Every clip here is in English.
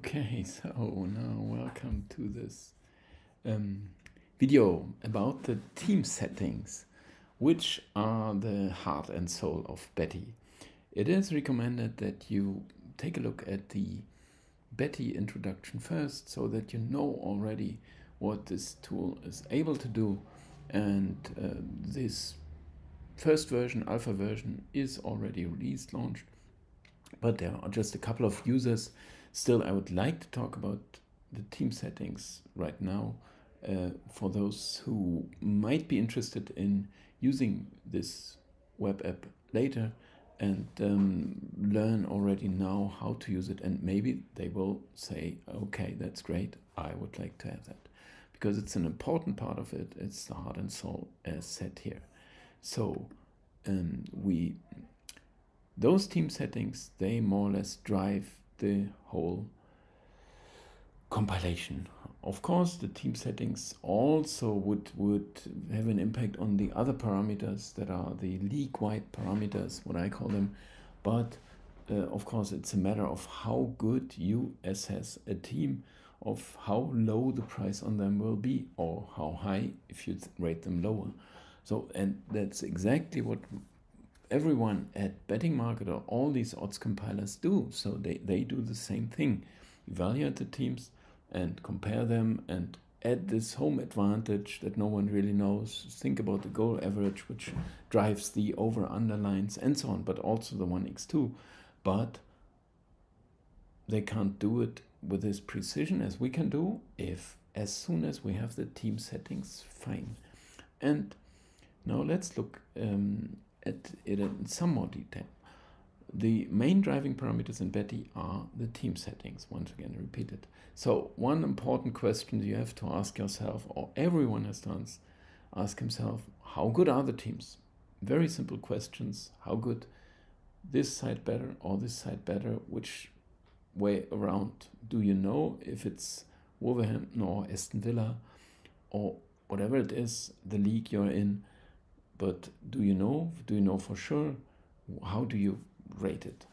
Okay, so now welcome to this video about the team settings, which are the heart and soul of Betty. It is recommended that you take a look at the Betty introduction first, so that you know already what this tool is able to do, and this first version, alpha version, is already released, launched, but there are just a couple of users. Still, I would like to talk about the team settings right now for those who might be interested in using this web app later and learn already now how to use it, and maybe they will say, okay, that's great, I would like to have that, because it's an important part of it. It's the heart and soul as said here. So those team settings, they more or less drive the whole compilation. Of course, the team settings also would have an impact on the other parameters that are the league-wide parameters, what I call them. But of course, it's a matter of how good you assess a team, of how low the price on them will be, or how high if you rate them lower. So, and that's exactly what everyone at Betting Market or all these odds compilers do. So they do the same thing. Evaluate the teams and compare them and add this home advantage that no one really knows. Think about the goal average, which drives the over-under lines and so on, but also the 1x2. But they can't do it with this precision as we can do if as soon as we have the team settings fine. And now let's look at it in some more detail. The main driving parameters in Betty are the team settings, once again repeated. So one important question you have to ask yourself, or everyone has to ask himself, how good are the teams? Very simple questions. How good? This side better or this side better? Which way around? Do you know if it's Wolverhampton or Aston Villa or whatever it is, the league you're in? But do you know? Do you know for sure? How do you rate it?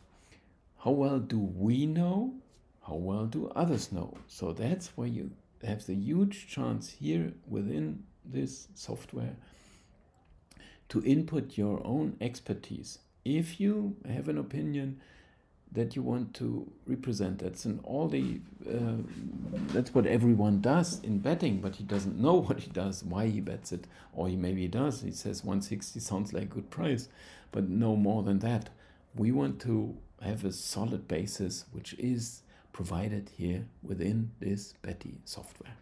How well do we know? How well do others know? So that's where you have the huge chance here within this software to input your own expertise. If you have an opinion that you want to represent, that's that's what everyone does in betting, but he doesn't know what he does, why he bets it, or maybe he does. He says 160 sounds like a good price, but no more than that. We want to have a solid basis, which is provided here within this Betty software.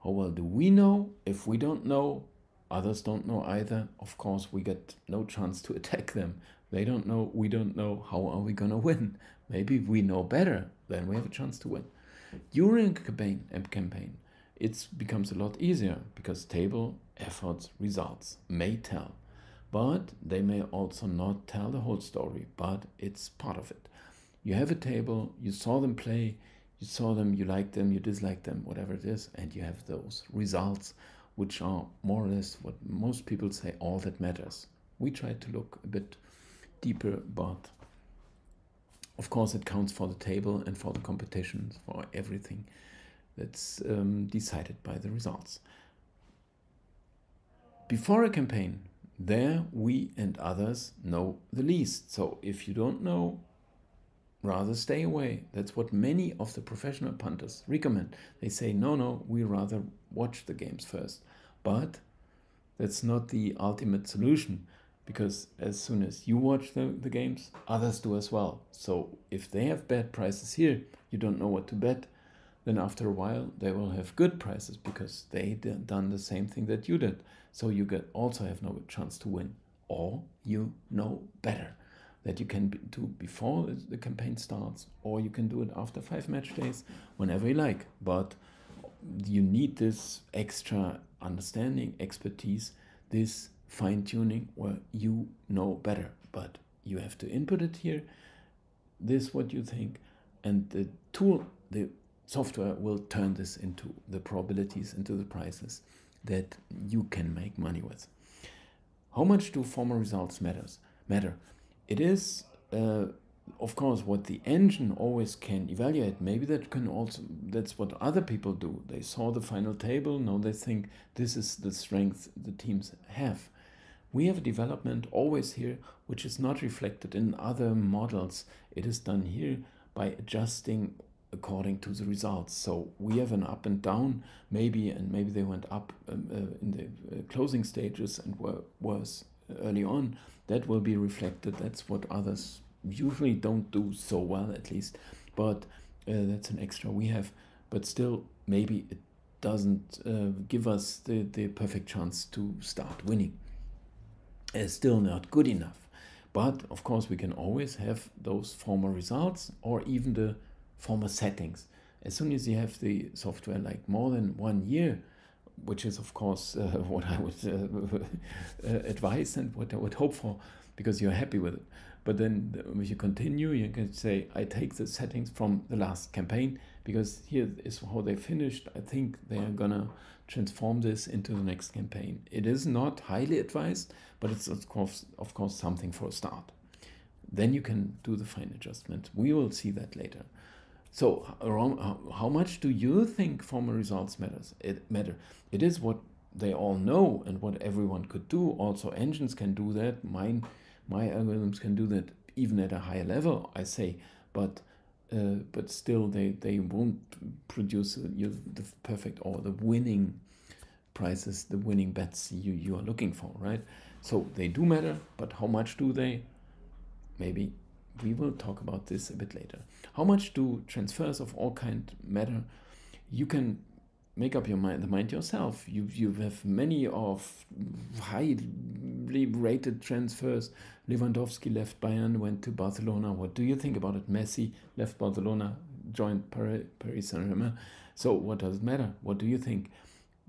How well do we know? If we don't know, others don't know either. Of course, we get no chance to attack them. They don't know, we don't know. How are we going to win? Maybe we know better, then we have a chance to win. During a campaign, it becomes a lot easier because table, efforts, results may tell. But they may also not tell the whole story, but it's part of it. You have a table, you saw them play, you saw them, you like them, you dislike them, whatever it is, and you have those results, which are more or less what most people say all that matters. We try to look a bit deeper, but of course it counts for the table and for the competitions, for everything that's decided by the results. Before a campaign, there we and others know the least. So if you don't know, rather stay away. That's what many of the professional punters recommend. They say, no, we rather watch the games first. But that's not the ultimate solution, because as soon as you watch the games, others do as well. So if they have bad prices here, you don't know what to bet, then after a while they will have good prices because they done the same thing that you did. So you also have no chance to win, or you know better that you can do before the campaign starts, or you can do it after 5 match days, whenever you like. But you need this extra understanding, expertise, this fine-tuning where you know better, but you have to input it here. This is what you think, and the tool, the software, will turn this into the probabilities, into the prices that you can make money with. How much do former results matter? It is Of course, what the engine always can evaluate, maybe that can also, that's what other people do. They saw the final table, now they think this is the strength the teams have. We have a development always here which is not reflected in other models. It is done here by adjusting according to the results. So we have an up and down, maybe, and maybe they went up in the closing stages and were worse early on. That will be reflected. That's what others usually don't do so well, at least. But that's an extra we have. But still, maybe it doesn't give us the perfect chance to start winning. It's still not good enough. But of course, we can always have those former results or even the former settings. As soon as you have the software like more than 1 year, which is of course what I would advise and what I would hope for, because you're happy with it. But then if you continue, you can say, I take the settings from the last campaign, because here is how they finished. I think they are gonna transform this into the next campaign. It is not highly advised, but it's of course something for a start. Then you can do the fine adjustment. We will see that later. So how much do you think former results matter? It is what they all know and what everyone could do. Also engines can do that. My algorithms can do that even at a higher level, I say, but still they won't produce the perfect or the winning prices, the winning bets you are looking for, right? So they do matter, but how much do they? Maybe we will talk about this a bit later. How much do transfers of all kind matter? You can make up the mind yourself. You have many of highly rated transfers. Lewandowski left Bayern, went to Barcelona. What do you think about it? Messi left Barcelona, joined Paris Saint-Germain. So what does it matter? What do you think?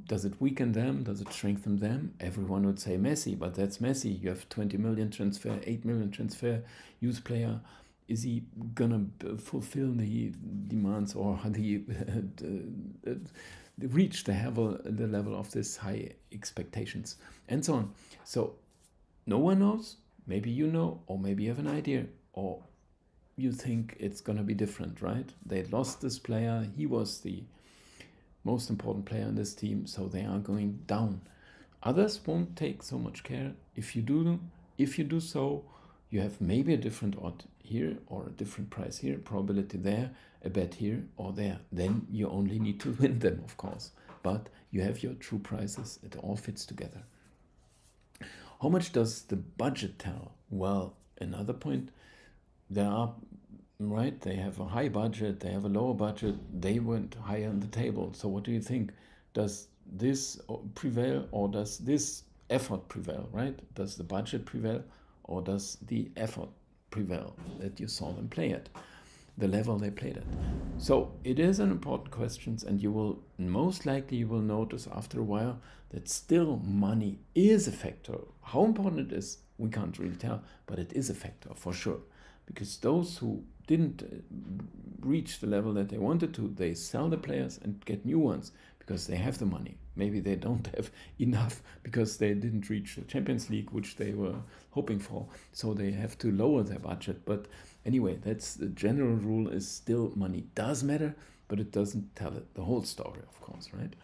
Does it weaken them? Does it strengthen them? Everyone would say Messi, but that's Messi. You have 20 million transfer, 8 million transfer, youth player. Is he gonna fulfill the demands or reach the level of this high expectations and so on? So no one knows. Maybe you know, or maybe you have an idea, or you think it's gonna be different, right? They lost this player. He was the most important player in this team, so they are going down. Others won't take so much care. If you do so, you have maybe a different odd here or a different price here, probability there, a bet here or there. Then you only need to win them, of course. But you have your true prices. It all fits together. How much does the budget tell? Well, another point, there are, right, they have a high budget, they have a lower budget, they went higher on the table. So what do you think? Does this prevail or does this effort prevail, right? Does the budget prevail or does the effort prevail that you saw them play at, the level they played at? So it is an important question, and you will most likely you will notice after a while that still money is a factor. How important it is, we can't really tell, but it is a factor for sure. Because those who didn't reach the level that they wanted to, they sell the players and get new ones because they have the money. Maybe they don't have enough because they didn't reach the Champions League, which they were hoping for. So they have to lower their budget. But anyway, that's the general rule, is still money does matter, but it doesn't tell it the whole story, of course, right?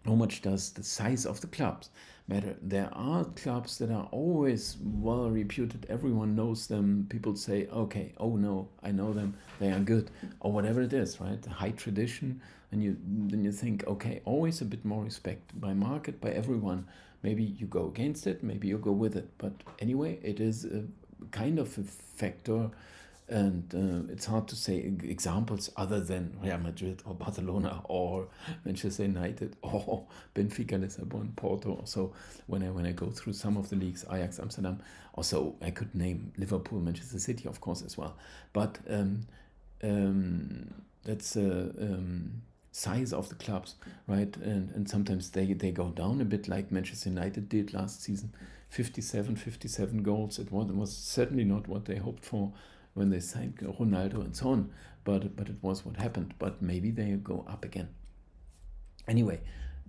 How much does the size of the clubs matter? There are clubs that are always well reputed. Everyone knows them. People say, okay, oh no, I know them. They are good, or whatever it is, right? High tradition, and then you think, okay, always a bit more respect by market, by everyone. Maybe you go against it, maybe you go with it. But anyway, it is a kind of a factor. And it's hard to say examples other than Real Madrid or Barcelona or Manchester United or Benfica, Lisbon, Porto. So when I go through some of the leagues, Ajax, Amsterdam, also I could name Liverpool, Manchester City, of course, as well. But that's size of the clubs, right? And sometimes they go down a bit, like Manchester United did last season, 57 goals. It was certainly not what they hoped for when they signed Ronaldo and so on, but it was what happened. But maybe they go up again. Anyway,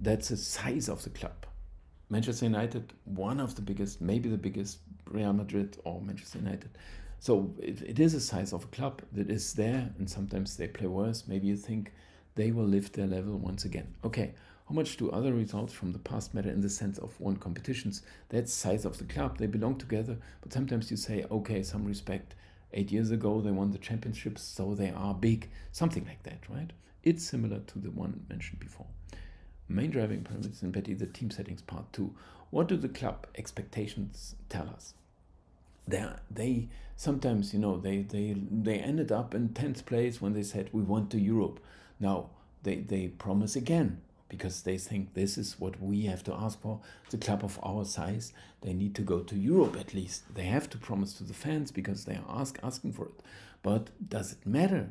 that's the size of the club. Manchester United, one of the biggest, maybe the biggest, Real Madrid or Manchester United. So it is a size of a club that is there, and sometimes they play worse. Maybe you think they will lift their level once again. Okay, how much do other results from the past matter in the sense of won competitions? That's size of the club. They belong together, but sometimes you say, okay, some respect. 8 years ago, they won the championships, so they are big. Something like that, right? It's similar to the one mentioned before. Main driving parameters in Betty, the team settings part 2. What do the club expectations tell us? They sometimes, they ended up in 10th place when they said we want to Europe. Now they promise again because they think this is what we have to ask for. The club of our size, they need to go to Europe at least. They have to promise to the fans because they are asking for it. But does it matter,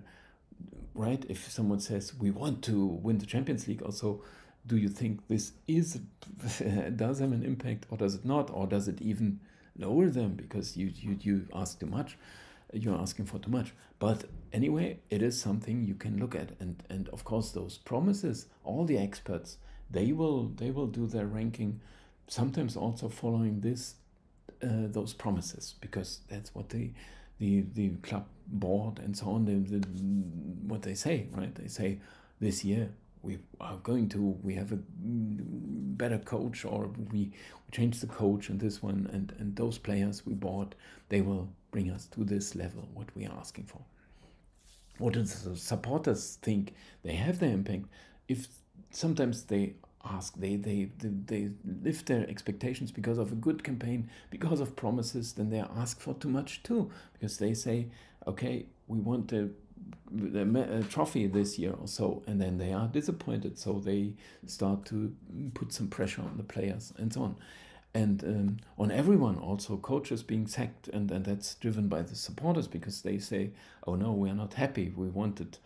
right? If someone says we want to win the Champions League also, do you think this does have an impact, or does it not, or does it even lower them because you ask too much? You're asking for too much. But anyway, it is something you can look at, and of course those promises, all the experts, they will do their ranking, sometimes also following those promises, because that's what the club board and so on, what they say, right? They say this year we have a better coach, or we change the coach and this one, and those players we bought, they will bring us to this level, what we are asking for. What do the supporters think? They have their impact. If sometimes they ask, they lift their expectations because of a good campaign, because of promises, then they ask for too much too, because they say, okay, we want a trophy this year or so, and then they are disappointed, so they start to put some pressure on the players and so on, and on everyone, also coaches being sacked, and that's driven by the supporters, because they say, oh no, we are not happy, we wanted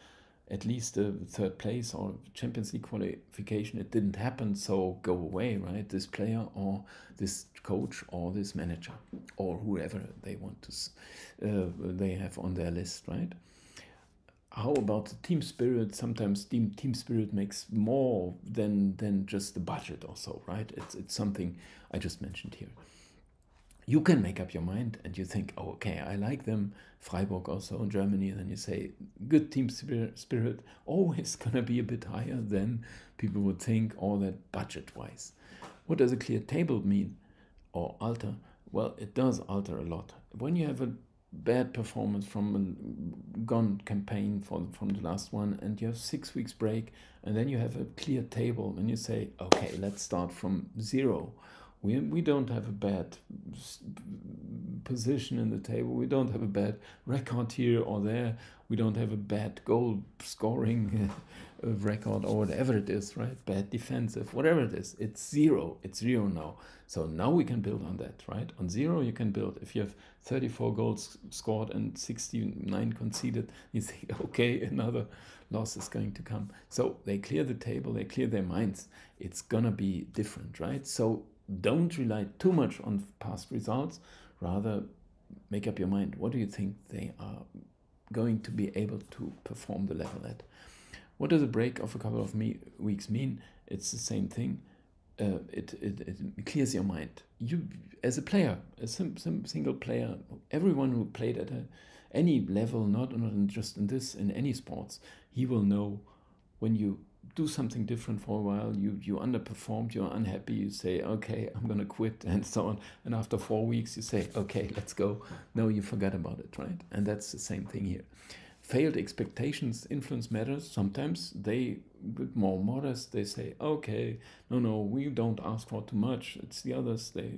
at least a third place or Champions League qualification, it didn't happen, so go away, right? This player or this coach or this manager or whoever they want to they have on their list, right? How about the team spirit? Sometimes team spirit makes more than just the budget or so, right? It's something I just mentioned here. You can make up your mind and you think, oh, okay, I like them. Freiburg also in Germany. And then you say, good team spirit, always going to be a bit higher than people would think, or that budget-wise. What does a clear table mean or alter? Well, it does alter a lot. When you have a bad performance from a gone campaign from the last one, and you have 6 weeks break, and then you have a clear table, and you say, okay, let's start from 0. We don't have a bad position in the table. We don't have a bad record here or there. We don't have a bad goal scoring record or whatever it is, right? Bad defensive, whatever it is. It's 0. It's 0 now. So now we can build on that, right? On 0 you can build. If you have 34 goals scored and 69 conceded, you think, okay, another loss is going to come. So they clear the table, they clear their minds. It's gonna be different, right? So don't rely too much on past results. Rather, make up your mind. What do you think they are going to be able to perform the level at? What does a break of a couple of weeks mean? It's the same thing. It clears your mind. You, as a player, some single player, everyone who played at any level, not just in this, in any sports, he will know when you do something different for a while, you underperformed, you're unhappy, you say, okay, I'm gonna quit, and so on. And after 4 weeks, you say, okay, let's go. No, you forgot about it, right? And that's the same thing here. Failed expectations influence matters. Sometimes they, a bit more modest, they say, okay, no, we don't ask for too much. It's the others that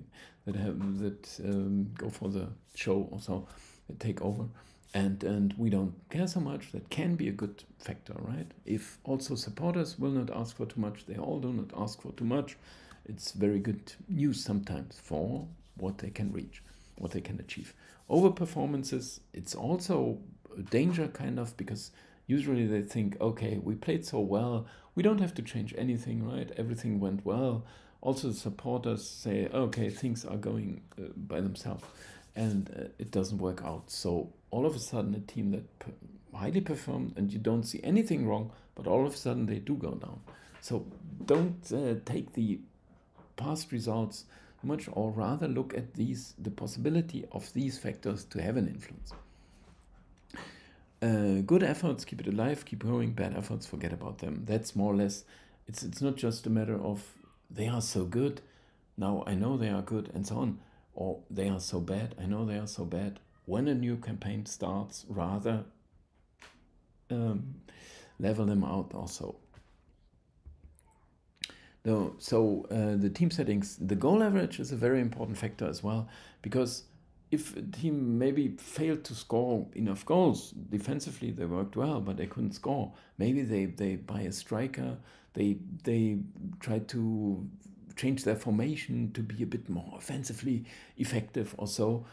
go for the show or so, that take over. And we don't care so much. That can be a good factor, right? If also supporters will not ask for too much, they all do not ask for too much, it's very good news sometimes for what they can reach, what they can achieve. Over performances, it's also a danger kind of, because usually they think, okay, we played so well, we don't have to change anything, right? Everything went well. Also the supporters say, okay, things are going by themselves, and it doesn't work out. So all of a sudden a team that highly performed and you don't see anything wrong, but all of a sudden they do go down. So don't take the past results too much, or rather look at the possibility of these factors to have an influence. Good efforts, keep it alive, keep going. Bad efforts, forget about them. That's more or less, it's not just a matter of they are so good, now I know they are good, and so on, or they are so bad, I know they are so bad. When a new campaign starts, rather level them out also. So the team settings, the goal average is a very important factor as well, because if a team maybe failed to score enough goals, defensively they worked well, but they couldn't score. Maybe they buy a striker, they try to change their formation to be a bit more offensively effective or so.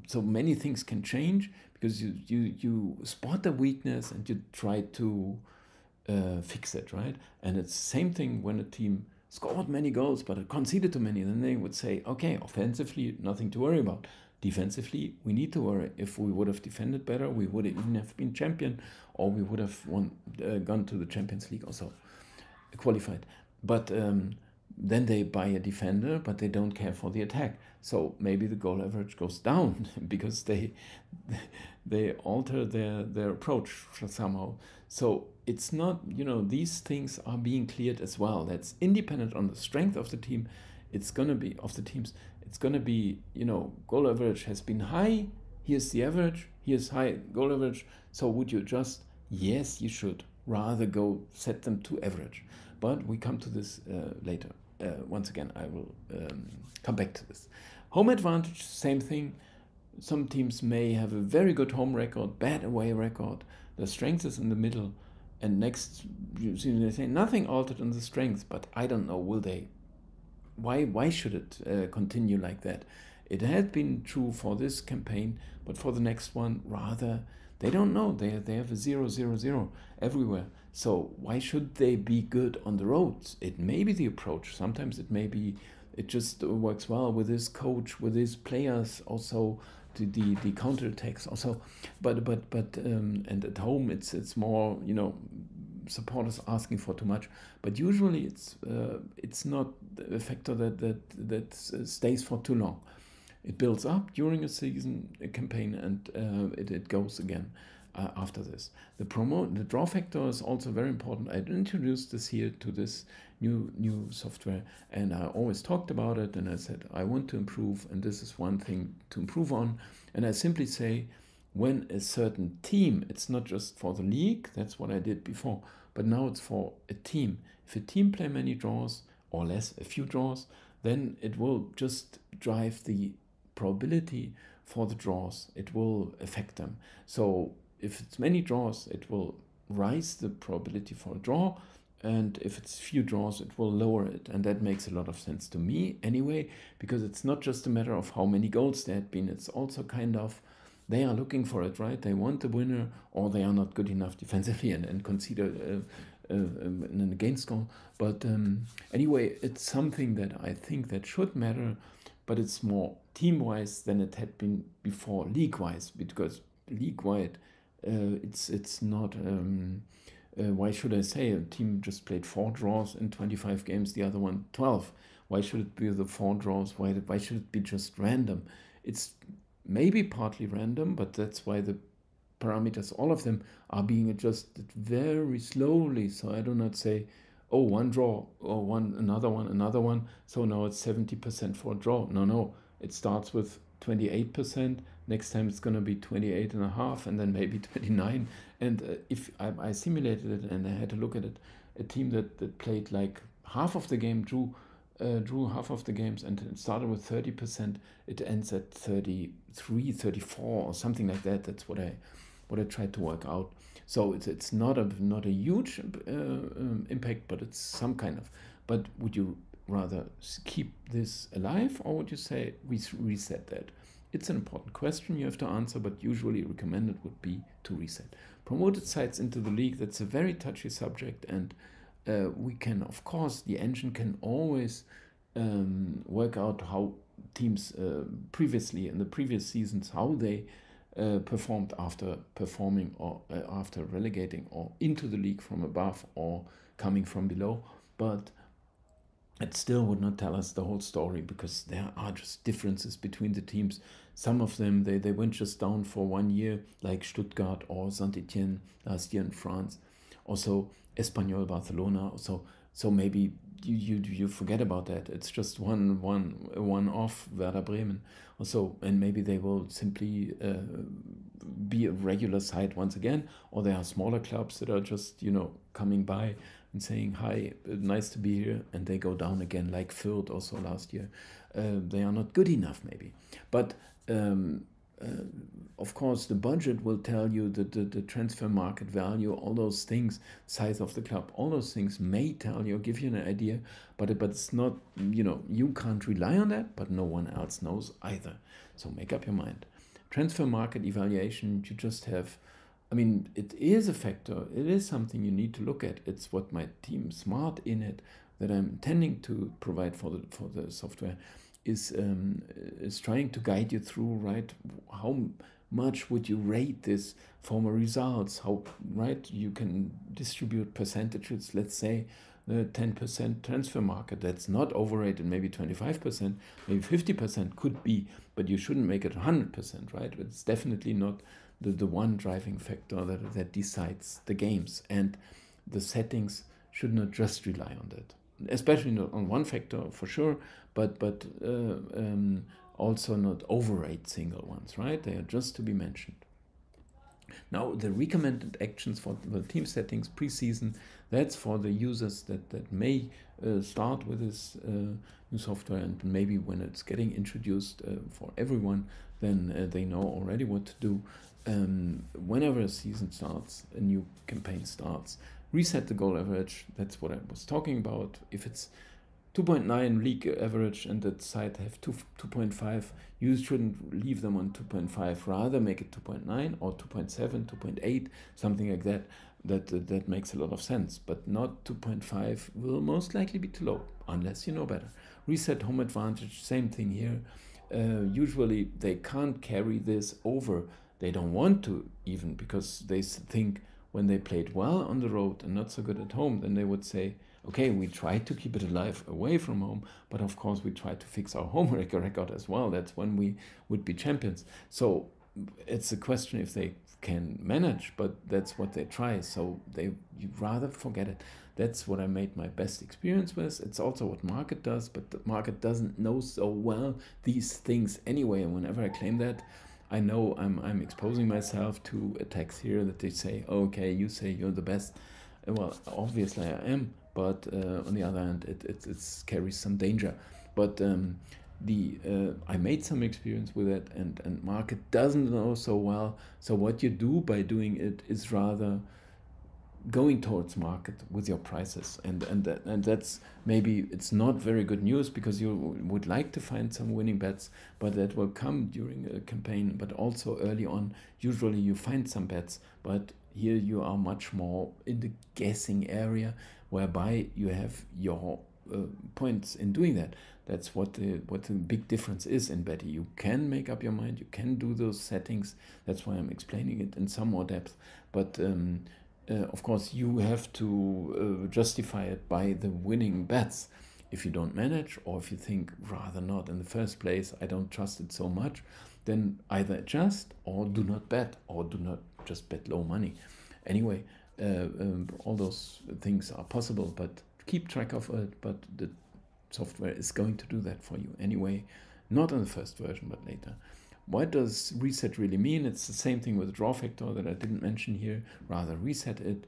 So many things can change because you spot the weakness and you try to fix it, right? And it's the same thing when a team scored many goals but conceded too many. Then they would say, okay, offensively, nothing to worry about. Defensively, we need to worry. If we would have defended better, we would even have been champion, or we would have gone to the Champions League also, qualified. But then they buy a defender, but they don't care for the attack. So maybe the goal average goes down because they alter their approach somehow. So it's not, these things are being cleared as well. That's independent on the strength of the team. It's going to be, of the teams, it's going to be, goal average has been high. Here's the average. Here's high goal average. So would you adjust? Yes, you should. Rather go set them to average. But we come to this later. Once again, I will come back to this. Home advantage, same thing. Some teams may have a very good home record, bad away record. The strength is in the middle. And next, you see, they say nothing altered in the strength, but I don't know, will they? Why should it continue like that? It had been true for this campaign, but for the next one, rather, they don't know. They have a 0-0-0 everywhere. So why should they be good on the roads? It may be the approach. Sometimes it may be, it just works well with his coach, with his players, also the counterattacks also. But and at home it's more, supporters asking for too much. But usually it's not a factor that stays for too long. It builds up during a season, a campaign, and it goes again after this. The draw factor is also very important. I introduced this here to this new software, and I always talked about it, and I said I want to improve, and this is one thing to improve on. And I simply say, when a certain team, it's not just for the league, that's what I did before, but now it's for a team. If a team play many draws or less, a few draws, then it will just drive the probability for the draws. It will affect them. So if it's many draws, it will rise the probability for a draw, and if it's few draws, it will lower it. And that makes a lot of sense to me anyway, because it's not just a matter of how many goals there had been, it's also kind of, they are looking for it, right? They want the winner, or they are not good enough defensively and consider an against goal. But anyway, it's something that I think that should matter, but it's more team-wise than it had been before league-wise, because league-wide it's not, why should I say a team just played 4 draws in 25 games, the other one 12? Why should it be the 4 draws? Why should it be just random? It's maybe partly random, but that's why the parameters, all of them, are being adjusted very slowly. So I do not say, oh, one draw, or another one, so now it's 70% for a draw. No, it starts with 28%. Next time it's going to be 28.5%, and then maybe 29%. And if I simulated it and I had to look at it, a team that played like half of the game, drew half of the games, and it started with 30%, it ends at 33, 34 or something like that. That's what I tried to work out. So it's not a huge impact, but it's some kind of. But would you rather keep this alive, or would you say we reset that? It's an important question you have to answer, but usually recommended would be to reset. Promoted sides into the league, that's a very touchy subject, and we can, of course, the engine can always work out how teams previously, in the previous seasons, how they performed after performing or after relegating or into the league from above or coming from below. But it still would not tell us the whole story, because there are just differences between the teams. Some of them, they went just down for 1 year, like Stuttgart or Saint-Etienne last year in France. Also, Espanyol Barcelona. So maybe you forget about that. It's just one off Werder Bremen. Also, and maybe they will simply be a regular side once again, or there are smaller clubs that are just coming by and saying hi, nice to be here, and they go down again, like Fürth also last year. They are not good enough, maybe. But uh, of course, the budget will tell you the transfer market value, all those things, size of the club, all those things may tell you, give you an idea, but it's not, you can't rely on that, but no one else knows either. So make up your mind. Transfer market evaluation, you just have, it is a factor. It is something you need to look at. It's what my team Smart in it that I'm intending to provide for the software is trying to guide you through, right? How much would you rate this former results? How, right, you can distribute percentages. Let's say the 10% transfer market. That's not overrated. Maybe 25%, maybe 50% could be, but you shouldn't make it 100%, right? It's definitely not the one driving factor that decides the games, and the settings should not just rely on that, especially not on one factor for sure, but also not overrate single ones, right? They are just to be mentioned. Now, the recommended actions for the team settings preseason, that's for the users that may start with this new software, and maybe when it's getting introduced for everyone, then they know already what to do. Whenever a season starts, a new campaign starts, reset the goal average. That's what I was talking about. If it's 2.9 league average and that side have 2.5, you shouldn't leave them on 2.5, rather make it 2.9 or 2.7, 2.8, something like that. That makes a lot of sense, but not 2.5 will most likely be too low, unless you know better. Reset home advantage, same thing here. Usually they can't carry this over. They don't want to, even, because they think when they played well on the road and not so good at home, then they would say, okay, we try to keep it alive away from home, but of course we try to fix our home record as well. That's when we would be champions. So it's a question if they can manage, but that's what they try. So you rather forget it. That's what I made my best experience with. It's also what market does, but the market doesn't know so well these things anyway. And whenever I claim that, I know I'm exposing myself to attacks here that they say, okay, you say you're the best. Well, obviously I am, but on the other hand, it carries some danger. But I made some experience with it, and market doesn't know so well. So what you do by doing it is rather going towards market with your prices, and that's, maybe it's not very good news, because you would like to find some winning bets, but that will come during a campaign, but also early on. Usually you find some bets, but here you are much more in the guessing area, whereby you have your points in doing that. That's what the big difference is in betting. You can make up your mind, you can do those settings. That's why I'm explaining it in some more depth, but of course, you have to justify it by the winning bets. If you don't manage, or if you think rather not in the first place, I don't trust it so much, then either adjust or do not bet, or do not just bet low money. Anyway, all those things are possible, but keep track of it. But the software is going to do that for you anyway, not in the first version, but later. What does reset really mean? It's the same thing with draw factor that I didn't mention here. Rather reset it,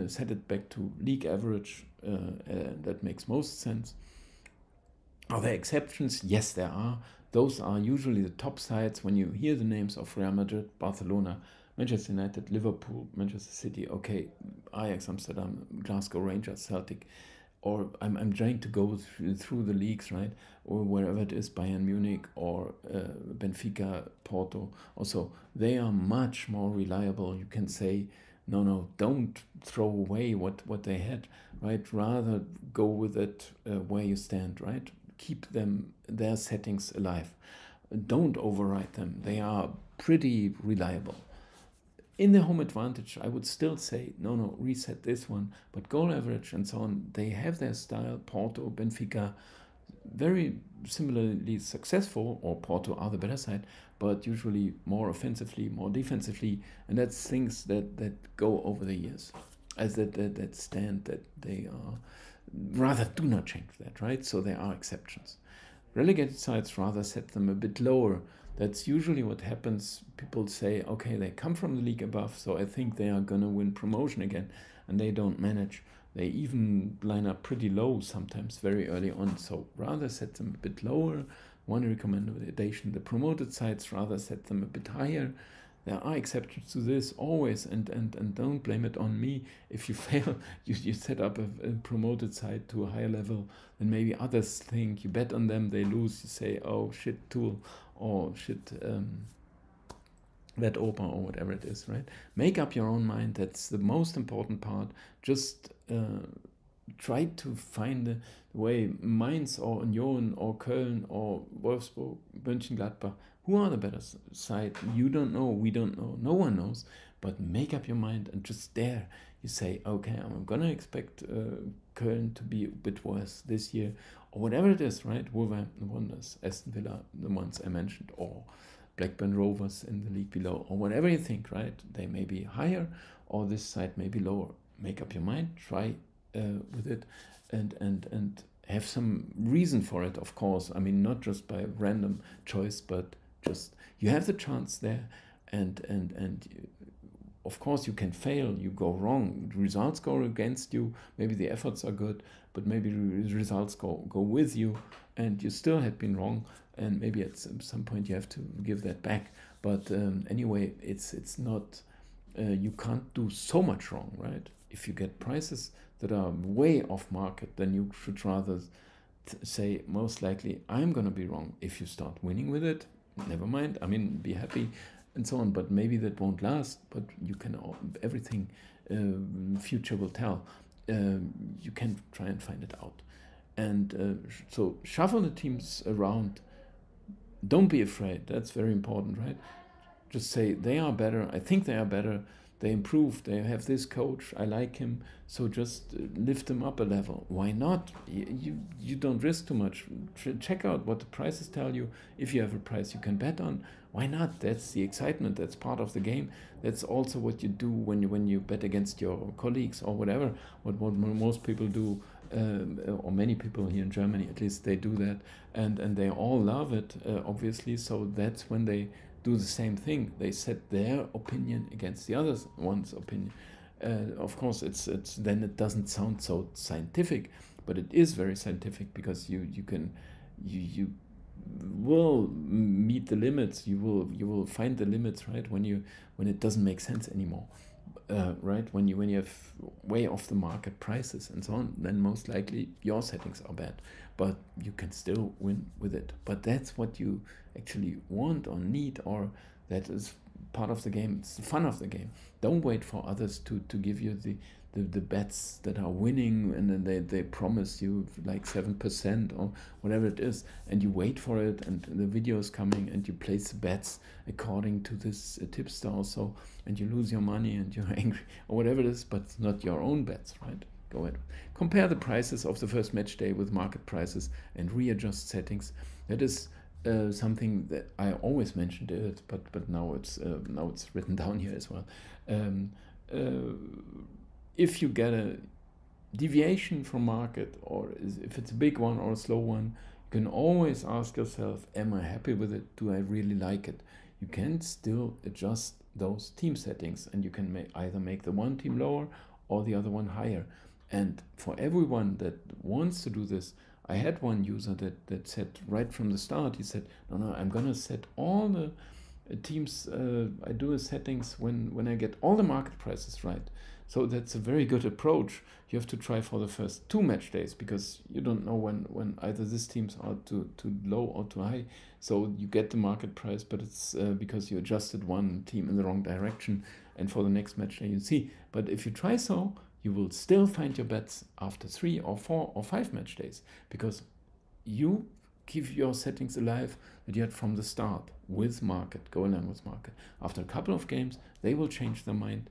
set it back to league average. That makes most sense. Are there exceptions? Yes, there are. Those are usually the top sides. When you hear the names of Real Madrid, Barcelona, Manchester United, Liverpool, Manchester City, okay, Ajax Amsterdam, Glasgow Rangers, Celtic, or I'm trying to go through the leagues, right? Or wherever it is, Bayern Munich or Benfica, Porto. Also, they are much more reliable. You can say, no, don't throw away what they had, right? Rather go with it where you stand, right? Keep their settings alive. Don't override them. They are pretty reliable. in the home advantage, I would still say, no, reset this one. But goal average and so on, they have their style. Porto, Benfica, very similarly successful, or Porto are the better side, but usually more offensively, more defensively, and that's things that go over the years, as that stand, that they are rather do not change that, right? So there are exceptions. Relegated sides rather set them a bit lower. That's usually what happens. People say, okay, they come from the league above, so I think they are gonna win promotion again, and they don't manage. They even line up pretty low sometimes very early on, so rather set them a bit lower. One recommendation, the promoted sides rather set them a bit higher. There are exceptions to this always, and don't blame it on me. If you fail, you set up a promoted side to a higher level, then maybe others think, you bet on them, they lose, you say, oh shit, Tool, or shit, that Opa, or whatever it is, right? Make up your own mind. That's the most important part. Just try to find the way. Mainz or Union or Köln or Wolfsburg, Mönchengladbach, who are the better side? You don't know, we don't know, no one knows, but make up your mind and just there. You say, okay, I'm gonna expect Köln to be a bit worse this year, or whatever it is, right? Wolverhampton Wanderers, Aston Villa, the ones I mentioned, or Blackburn Rovers in the league below, or whatever you think, right? They may be higher, or this side may be lower. Make up your mind, try with it, and have some reason for it, of course. I mean, not just by random choice, but just you have the chance there, and of course you can fail, you go wrong, results go against you, maybe the efforts are good, but maybe the results go with you, and you still have been wrong, and maybe at some point you have to give that back. But anyway, it's not, you can't do so much wrong, right? If you get prices that are way off market, then you should rather say, most likely I'm gonna be wrong. If you start winning with it, never mind, I mean, be happy and so on, but maybe that won't last. But you can, everything future will tell. You can try and find it out. And so shuffle the teams around. Don't be afraid. That's very important, right? Just say, they are better. I think they are better. They improved. They have this coach. I like him. So just lift them up a level. Why not? You don't risk too much. Check out what the prices tell you. If you have a price you can bet on, why not? That's the excitement. That's part of the game. That's also what you do when you bet against your colleagues or whatever. What most people do, or many people here in Germany, at least they do that, and they all love it, obviously. So that's when they do the same thing. They set their opinion against the other one's opinion. Of course, it's then it doesn't sound so scientific, but it is very scientific, because you will meet the limits. You will find the limits, right? When it doesn't make sense anymore, right? When you have way off the market prices and so on, then most likely your settings are bad, but you can still win with it. But that's what you actually want or need, or that is part of the game. It's the fun of the game. Don't wait for others to give you the bets that are winning, and then they promise you like 7% or whatever it is, and you wait for it, and the video is coming, and you place the bets according to this tipster also, and you lose your money and you're angry or whatever it is, but it's not your own bets, right? Go ahead. Compare the prices of the first match day with market prices and readjust settings. That is something that I always mentioned it, but now it's written down here as well. If you get a deviation from market, or if it's a big one or a slow one, you can always ask yourself, am I happy with it? Do I really like it? You can still adjust those team settings, and you can either make the one team lower or the other one higher. And for everyone that wants to do this, I had one user that said right from the start, he said, no, I'm gonna set all the teams, I do a settings when I get all the market prices right. So that's a very good approach. You have to try for the first 2 match days, because you don't know when either these teams are too low or too high. So you get the market price, but it's because you adjusted one team in the wrong direction, and for the next match day you see. But if you try so, you will still find your bets after 3 or 4 or 5 match days, because you keep your settings alive that you had from the start with market, go along with market. After a couple of games, they will change their mind.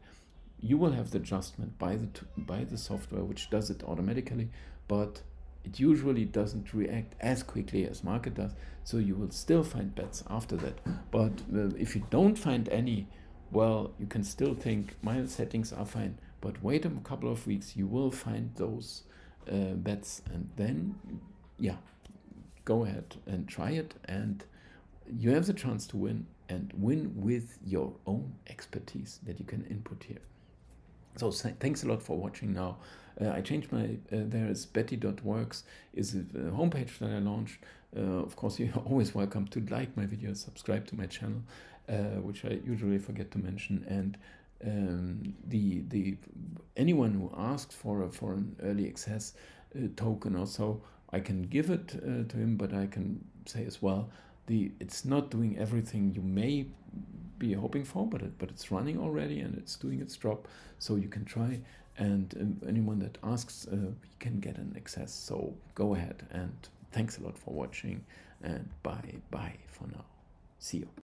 You will have the adjustment by the software, which does it automatically, but it usually doesn't react as quickly as market does, so you will still find bets after that. But if you don't find any, well, you can still think my settings are fine, but wait a couple of weeks, you will find those bets, and then yeah, go ahead and try it, and you have the chance to win, and win with your own expertise that you can input here. So thanks a lot for watching now. I changed my, there is betty.works is a homepage that I launched. Of course, you're always welcome to like my videos, subscribe to my channel, which I usually forget to mention. And anyone who asks for an early access token or so, I can give it to him, but I can say as well, it's not doing everything you may be hoping for, but it's running already and it's doing its job, so you can try. And anyone that asks, can get an access. So go ahead, and thanks a lot for watching, and bye for now. See you.